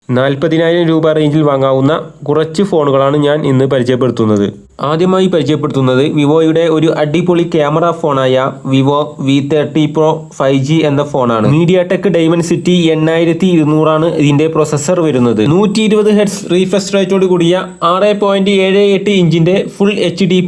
40,000 രൂപ റേഞ്ചിൽ വാങ്ങാവുന്ന കുറച്ച് ഫോണുകളാണ് ഞാൻ ഇന്ന് പരിചയപ്പെടുത്തുന്നത്. ആദ്യമായി പരിചയപ്പെടുത്തുന്നത് വിവോയുടെ ഒരു അടിപൊളി camera ഫോണായ Vivo V30 Pro 5G എന്ന ഫോണാണ്. മീഡിയാടെക് ഡൈമെൻസിറ്റി 8200 ആണ് ഇതിന്റെ പ്രൊസസ്സർ വരുന്നത്. 120 ഹെർട്സ് റീഫ്രഷ് റേറ്റോട് കൂടിയ 6.78 ഇഞ്ചിന്റെ full HD+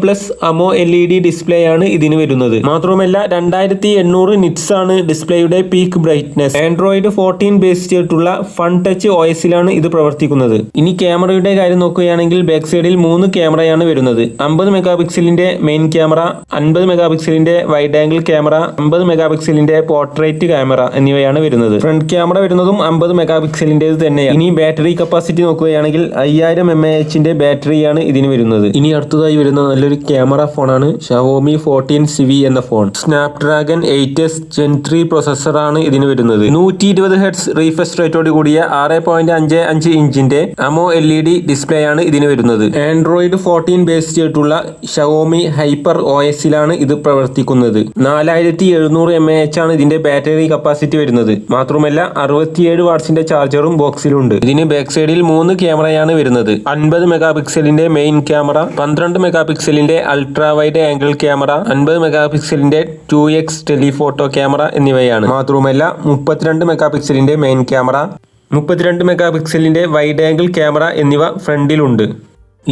AMO LED display ആണ് ഇതിന് വരുന്നത്. മാത്രമല്ല 2800 നിറ്റ്സ് ആണ് ഡിസ്പ്ലേയുടെ പീക്ക് ബ്രൈറ്റ്നസ്. ആൻഡ്രോയിഡ് 14 ബേസ് ചെയ്തിട്ടുള്ള ഫൺ ടച്ച് OS-ലാണ് ഇത് പ്രവർത്തിക്കുന്നത്. ഇനി ക്യാമറയുടെ കാര്യം നോക്കുകയാണെങ്കിൽ ബാക്ക് സൈഡിൽ 3 ക്യാമറയാണ് വരുന്നത്. 50 മെഗാ പിക്സലിന്റെ മെയിൻ ക്യാമറ, 50 മെഗാ പിക്സലിന്റെ വൈഡ് ആംഗിൾ ക്യാമറ, 50 മെഗാ പിക്സലിന്റെ പോർട്രേറ്റ് ക്യാമറ എന്നിവയാണ് വരുന്നത്. ഫ്രണ്ട് ക്യാമറ വരുന്നതും 50 മെഗാ പിക്സലിന്റേത് തന്നെയാണ്. ഇനി ബാറ്ററി കപ്പാസിറ്റി നോക്കുകയാണെങ്കിൽ 5000 mAh ബാറ്ററിയാണ് ഇതിന് വരുന്നത്. ഇനി അടുത്തതായി വരുന്ന നല്ലൊരു ക്യാമറ ഫോണാണ് Xiaomi 14CV എന്ന ഫോൺ. സ്നാപ്ഡ്രാഗൺ 8s Gen 3 പ്രൊസസ്സറാണ് ഇതിന് വരുന്നത്. 120 ഹെർട്സ് റീഫ്രഷ് റേറ്റോട് കൂടിയ 6.55 ഇഞ്ചിന്റെ AMO LED ഡിസ്പ്ലേ ആണ് ഇതിന് വരുന്നത്. ആൻഡ്രോയിഡ് 14 ബേസ് ചെയ്തിട്ടുള്ള Xiaomi Hyper OS-ലാണ് ഇത് പ്രവർത്തിക്കുന്നത്. 4700 mAh ആണ് ഇതിന്റെ ബാറ്ററി കപ്പാസിറ്റി വരുന്നത്. മാത്രമല്ല 67 വാട്ട്സിന്റെ ചാർജറും ബോക്സിലുണ്ട്. ഇതിന് ബാക്ക് സൈഡിൽ 3 ക്യാമറയാണ് വരുന്നത്. 50 മെഗാ പിക്സലിന്റെ മെയിൻ ക്യാമറ, 12 മെഗാ പിക്സലിന്റെ ultra wide angle camera, 50 mega പിക്സലിന്റെ 2x ടെലിഫോട്ടോ ക്യാമറ എന്നിവയാണ്. മാത്രമല്ല 32 മെഗാ പിക്സലിന്റെ മെയിൻ ക്യാമറ, 32 മെഗാ പിക്സലിന്റെ വൈഡ് ആംഗിൾ ക്യാമറ എന്നിവ ഫ്രണ്ടിലുണ്ട്.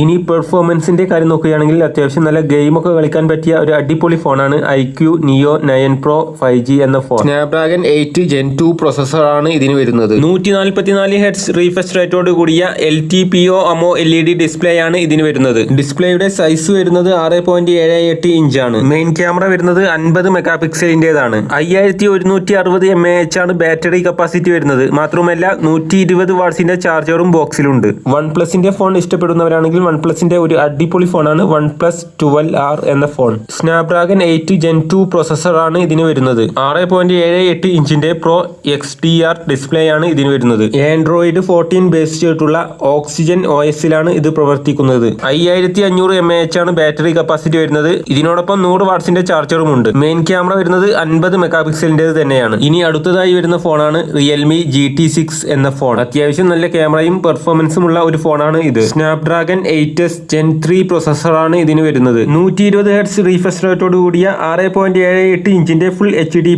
ഇനി പെർഫോമൻസിന്റെ കാര്യം നോക്കുകയാണെങ്കിൽ അത്യാവശ്യം നല്ല ഗെയിമൊക്കെ കളിക്കാൻ പറ്റിയ ഒരു അടിപൊളി ഫോണാണ് iQ Neo 9 Pro 5G എന്ന ഫോൺ. സ്നാപ്ഡ്രാഗൺ 8 Gen 2 പ്രൊസസ്സറാണ് ഇതിന് വരുന്നത്. 144 ഹെർട്സ് റീഫ്രഷ് റേറ്റോട് കൂടിയ LTPO AMO LED ഡിസ്പ്ലേ ആണ് ഇതിന് വരുന്നത്. ഡിസ്പ്ലേയുടെ സൈസ് വരുന്നത് 6.78 ഇഞ്ചാണ്. മെയിൻ ക്യാമറ വരുന്നത് 50 മെഗാ പിക്സലിന്റേതാണ്. 5160 mAh ആണ് ബാറ്ററി കപ്പാസിറ്റി വരുന്നത്. മാത്രമല്ല 120 വാട്ട്സിന്റെ ചാർജറും ബോക്സിലുണ്ട്. OnePlusന്റെ ഫോൺ ഇഷ്ടപ്പെടുന്നവരാണെങ്കിൽ OnePlusന്റെ ഒരു അടിപൊളി ഫോണാണ് OnePlus 12R എന്ന ഫോൺ. സ്നാപ്ഡ്രാഗൺ 8 Gen 2 പ്രൊസസ്സറാണ് ഇതിന് വരുന്നത്. 6.78 ഇഞ്ചിന്റെ Pro XDR ഡിസ്പ്ലേ ആണ് ഇതിന് വരുന്നത്. ആൻഡ്രോയിഡ് 14 ബേസ് ചെയ്തിട്ടുള്ള ഓക്സിജൻ OS-ലാണ് ഇത് പ്രവർത്തിക്കുന്നത്. 5500 mAh ആണ് ബാറ്ററി കപ്പാസിറ്റി വരുന്നത്. ഇതിനോടൊപ്പം 100 വാട്ട്സിന്റെ ചാർജറും ഉണ്ട്. മെയിൻ ക്യാമറ വരുന്നത് 50 മെഗാ പിക്സലിന്റേത് തന്നെയാണ്. ഇനി അടുത്തതായി വരുന്ന ഫോണാണ് Realme GT6 എന്ന ഫോൺ. അത്യാവശ്യം നല്ല ക്യാമറയും പെർഫോമൻസും ഉള്ള ഒരു ഫോണാണ് ഇത്. സ്നാപ്ഡ്രാഗൺ 8s Gen 3 പ്രൊസസ്സറാണ് ഇതിന് വരുന്നത്. 120 ഹെർട്സ് റീഫ്രഷ് റേറ്റോട് കൂടിയ 6.78 ഇഞ്ചിന്റെ ഫുൾ HD+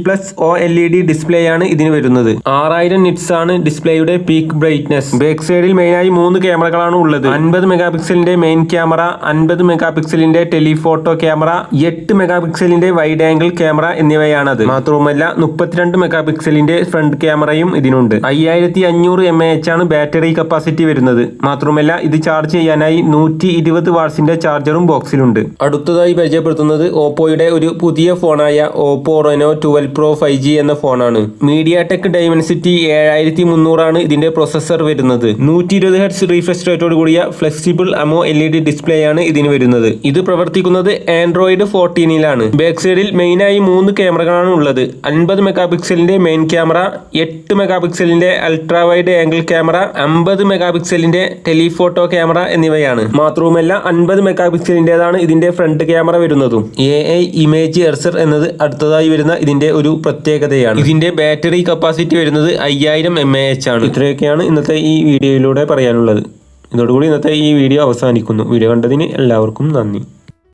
OLED ഡിസ്പ്ലേ ആണ് ഇതിന് വരുന്നത്. 6000 നിറ്റ്സ് ആണ് ഡിസ്പ്ലേയുടെ പീക്ക് ബ്രൈറ്റ്നസ്. ബാക്ക് സൈഡിൽ മെയിനായി 3 ക്യാമറകളാണ് ഉള്ളത്. 50 മെഗാ പിക്സലിന്റെ മെയിൻ ക്യാമറ, 50 മെഗാ പിക്സലിന്റെ ടെലിഫോട്ടോ ക്യാമറ, 8 മെഗാ പിക്സലിന്റെ വൈഡ് ആംഗിൾ ക്യാമറ എന്നിവയാണത്. മാത്രവുമല്ല 32 മെഗാ പിക്സലിന്റെ ഫ്രണ്ട് ക്യാമറയും ഇതിനുണ്ട്. 5500 mAh ആണ് ബാറ്ററി കപ്പാസിറ്റി വരുന്നത്. മാത്രമല്ല ഇത് ചാർജ് ചെയ്യാനായി 120 വാട്ട്സിന്റെ ചാർജറും ബോക്സിലുണ്ട്. അടുത്തതായി പരിചയപ്പെടുത്തുന്നത് ഓപ്പോയുടെ ഒരു പുതിയ ഫോണായ Oppo Reno 12 Pro 5G എന്ന ഫോണാണ്. മീഡിയാടെക് ഡൈമെൻസിറ്റി 7300 ആണ് ഇതിന്റെ പ്രൊസസ്സർ വരുന്നത്. 120 ഹെർട്സ് റീഫ്രഷ് റേറ്റോട് കൂടിയ ഫ്ലെക്സിബിൾ AMO LED ഡിസ്പ്ലേ ആണ് ഇതിന് വരുന്നത്. ഇത് പ്രവർത്തിക്കുന്നത് ആൻഡ്രോയിഡ് 14-ലാണ്. ബാക്ക് സൈഡിൽ മെയിനായി 3 ക്യാമറകളാണ് ഉള്ളത്. 50 മെഗാ പിക്സലിന്റെ മെയിൻ ക്യാമറ, 8 മെഗാ പിക്സലിന്റെ ultra wide angle camera, 50 mega പിക്സലിന്റെ ടെലിഫോട്ടോ ക്യാമറ എന്നിവയാണ്. മാത്രവുമല്ല 50 മെഗാ പിക്സലിന്റേതാണ് ഇതിന്റെ ഫ്രണ്ട് ക്യാമറ വരുന്നതും. AI ഇമേജ് എർസർ എന്നത് അടുത്തതായി വരുന്ന ഇതിന്റെ ഒരു പ്രത്യേകതയാണ്. ഇതിന്റെ ബാറ്ററി കപ്പാസിറ്റി വരുന്നത് 5000 mAh ആണ്. ഇത്രയൊക്കെയാണ് ഇന്നത്തെ ഈ വീഡിയോയിലൂടെ പറയാനുള്ളത്. ഇതോടുകൂടി ഇന്നത്തെ ഈ വീഡിയോ അവസാനിക്കുന്നു. വീഡിയോ കണ്ടതിന് എല്ലാവർക്കും നന്ദി.